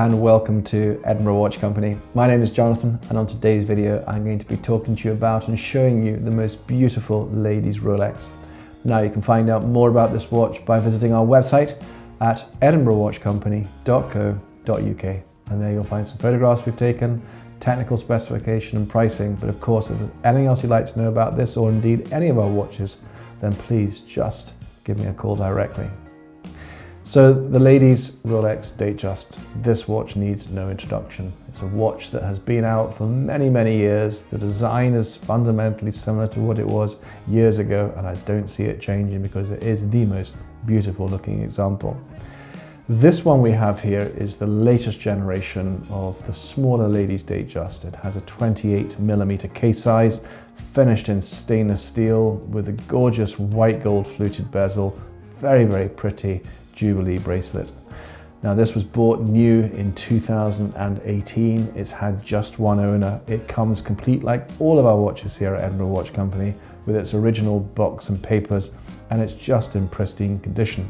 and welcome to Edinburgh Watch Company. My name is Jonathan, and on today's video I'm going to be talking to you about and showing you the most beautiful ladies Rolex. Now you can find out more about this watch by visiting our website at edinburghwatchcompany.co.uk, and there you'll find some photographs we've taken, technical specification and pricing. But of course, if there's anything else you'd like to know about this or indeed any of our watches, then please just give me a call directly. So the ladies Rolex Datejust, this watch needs no introduction. It's a watch that has been out for many, many years. The design is fundamentally similar to what it was years ago, and I don't see it changing because it is the most beautiful looking example. This one we have here is the latest generation of the smaller ladies Datejust. It has a 28mm case size, finished in stainless steel with a gorgeous white gold fluted bezel, very, very pretty Jubilee bracelet. Now this was bought new in 2018. It's had just one owner. It comes complete like all of our watches here at Edinburgh Watch Company with its original box and papers, and it's just in pristine condition.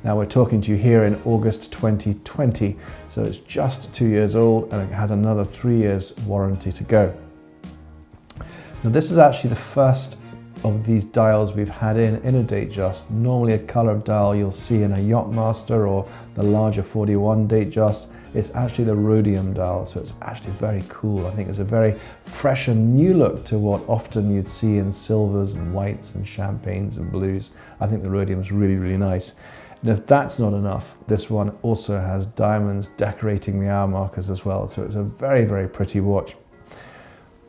Now we're talking to you here in August 2020, so it's just 2 years old and it has another 3 years warranty to go. Now this is actually the first of these dials we've had in a Datejust. Normally a colored dial you'll see in a Yachtmaster or the larger 41 Datejust. It's actually the rhodium dial, so it's actually very cool. I think it's a very fresh and new look to what often you'd see in silvers and whites and champagnes and blues. I think the rhodium's really, really nice. And if that's not enough, this one also has diamonds decorating the hour markers as well, so it's a very, very pretty watch.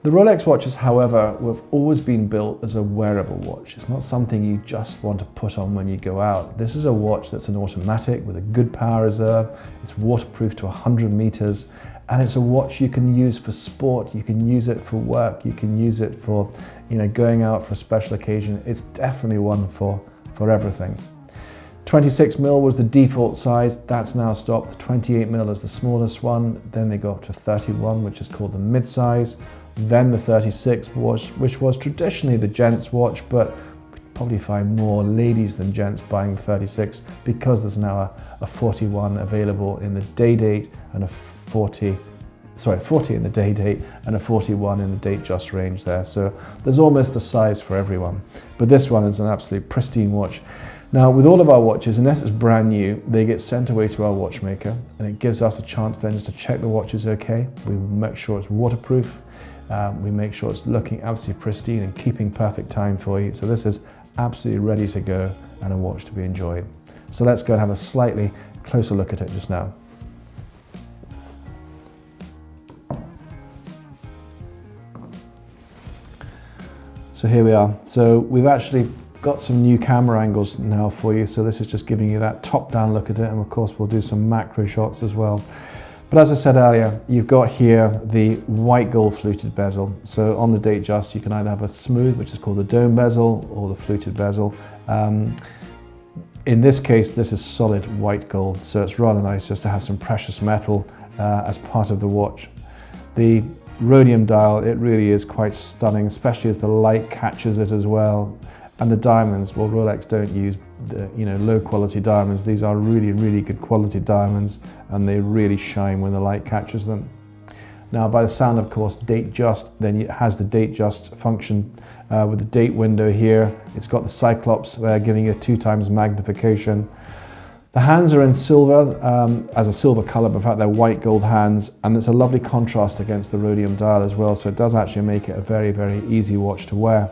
The Rolex watches, however, have always been built as a wearable watch. It's not something you just want to put on when you go out. This is a watch that's an automatic with a good power reserve. It's waterproof to 100 meters, and it's a watch you can use for sport. You can use it for work. You can use it for, going out for a special occasion. It's definitely one for everything. 26mm was the default size. That's now stopped. The 28mm is the smallest one. Then they go up to 31, which is called the mid-size. Then the 36 watch, which was traditionally the gents watch, but we'd probably find more ladies than gents buying the 36 because there's now a 41 available in the day date and a 40 in the day date and a 41 in the Datejust range there. So there's almost a size for everyone. But this one is an absolute pristine watch. Now, with all of our watches, unless it's brand new, they get sent away to our watchmaker, and it gives us a chance then just to check the watch is okay. We make sure it's waterproof. We make sure it's looking absolutely pristine and keeping perfect time for you. So this is absolutely ready to go and a watch to be enjoyed. So let's go and have a slightly closer look at it just now. So here we are. So we've actually got some new camera angles now for you. So this is just giving you that top-down look at it, and of course we'll do some macro shots as well. But as I said earlier, you've got here the white gold fluted bezel. So on the Datejust, you can either have a smooth, which is called the dome bezel, or the fluted bezel. In this case, this is solid white gold, so it's rather nice just to have some precious metal as part of the watch. The rhodium dial, it really is quite stunning, especially as the light catches it as well. And the diamonds, well, Rolex don't use low quality diamonds. These are really, really good quality diamonds, and they really shine when the light catches them. Now, by the sound, of course, Datejust, then it has the Datejust function with the date window here. It's got the Cyclops there giving you 2x magnification. The hands are in silver, as a silver color, but in fact they're white gold hands, and it's a lovely contrast against the rhodium dial as well, so it does actually make it a very, very easy watch to wear.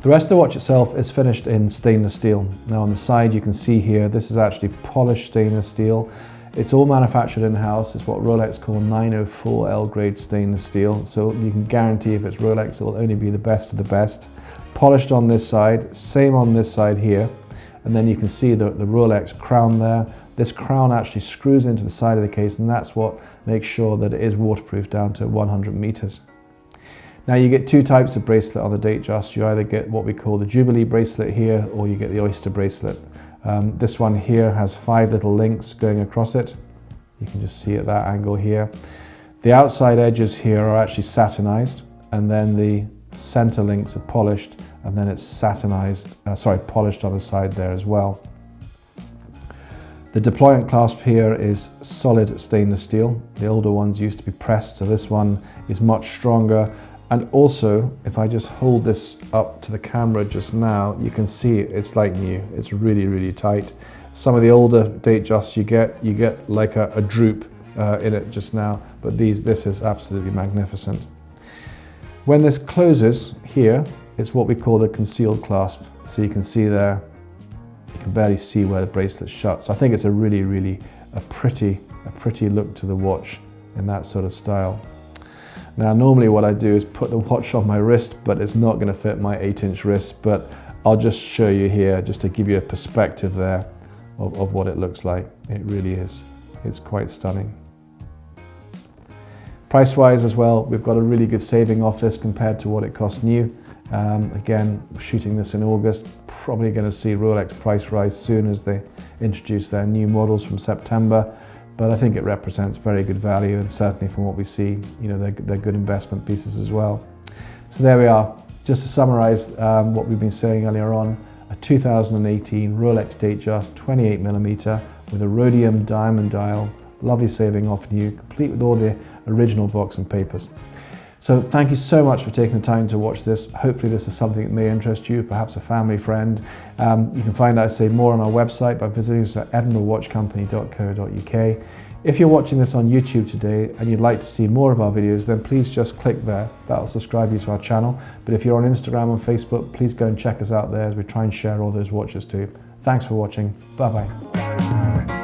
The rest of the watch itself is finished in stainless steel. Now on the side you can see here, this is actually polished stainless steel. It's all manufactured in-house. It's what Rolex call 904L grade stainless steel. So you can guarantee if it's Rolex, it will only be the best of the best. Polished on this side, same on this side here. And then you can see the Rolex crown there. This crown actually screws into the side of the case, and that's what makes sure that it is waterproof down to 100 meters. Now you get two types of bracelet on the Datejust. You either get what we call the Jubilee bracelet here, or you get the oyster bracelet. This one here has 5 little links going across it. You can just see at that angle here. The outside edges here are actually satinized, and then the center links are polished, and then it's polished on the side there as well. The deployment clasp here is solid stainless steel. The older ones used to be pressed, so this one is much stronger. And also, if I just hold this up to the camera just now, you can see it's like new. It's really, really tight. Some of the older Datejusts you get like a droop in it just now, but this is absolutely magnificent. When this closes here, it's what we call the concealed clasp. So you can see there, you can barely see where the bracelet's shut. So I think it's a really, really a pretty look to the watch in that sort of style. Now, normally what I do is put the watch on my wrist, but it's not going to fit my 8-inch wrist, but I'll just show you here just to give you a perspective there of what it looks like. It really is. It's quite stunning. Price-wise as well, we've got a really good saving off this compared to what it cost new. Again, shooting this in August, probably going to see Rolex price rise soon as they introduce their new models from September. But I think it represents very good value, and certainly from what we see, you know, they're good investment pieces as well. So there we are. Just to summarize what we've been saying earlier on, a 2018 Rolex Datejust 28mm with a rhodium diamond dial, lovely saving off new, complete with all the original box and papers. So thank you so much for taking the time to watch this. Hopefully this is something that may interest you, perhaps a family friend. You can find out, say, more on our website by visiting us at edinburghwatchcompany.co.uk. If you're watching this on YouTube today and you'd like to see more of our videos, then please just click there. That'll subscribe you to our channel. But if you're on Instagram and Facebook, please go and check us out there as we try and share all those watches too. Thanks for watching. Bye-bye.